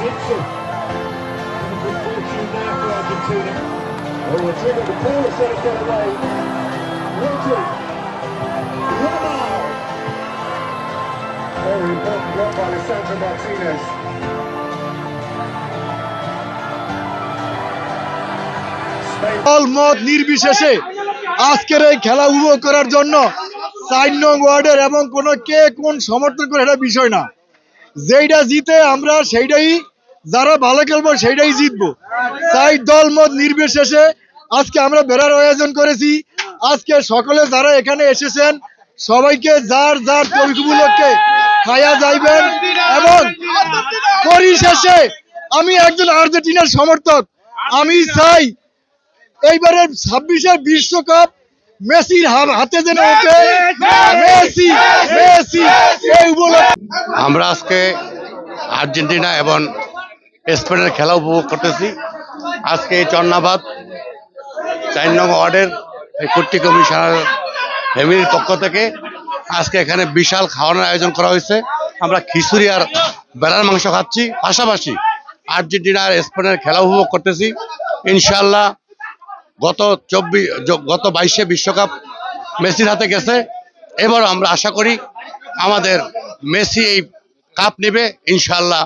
Gibson. And a good fortune now for Argentina. Oh, the trigger, the ball is going to get away. Rodri. Yamal. Very important block by Lisandro Martinez. মত নির্বিশেষে আজকের এই খেলা উপভোগ করার জন্য 4 নং ওয়ার্ডের এবং কোন কে কোন সমর্থন করে এটা বিষয় না, যেইটা জিতে আমরা সেইটাই, যারা ভালো খেলবো সেইটাই জিতবো। তাই দল মত নির্বিশেষে আজকে আমরা বেড়ার আয়োজন করেছি। আজকে সকলে যারা এখানে এসেছেন সবাইকে যার যার তরিকুগুলোকে খায়া যাইবেন। এবং পরিশেষে আমি একজন আর্জেন্টিনার সমর্থক, আমি চাই এইবারের 26-এর বিশ্বকাপ মেসির হাতে যেন ওঠে। মেসি মেসি এই উপলক্ষে আমরা আজকে আর্জেন্টিনা এবং স্পেনের খেলা উপভোগ করতেছি। আজকে এই চন্নাবাদ 4 নং ওয়ার্ডের কর্তৃক কমিশনার ফ্যামিলির পক্ষ থেকে আজকে এখানে বিশাল খাওয়ানোর আয়োজন করা হয়েছে। আমরা খিচুড়ি আর বেলার মাংস খাচ্ছি, পাশাপাশি আর্জেন্টিনা আর স্পেনের খেলা উপভোগ করতেছি। ইনশাল্লাহ গত 22-এ বিশ্বকাপ মেসির হাতে গেছে, এবার আমরা আশা করি আমাদের মেসি এই কাপ নেবে ইনশাল্লাহ।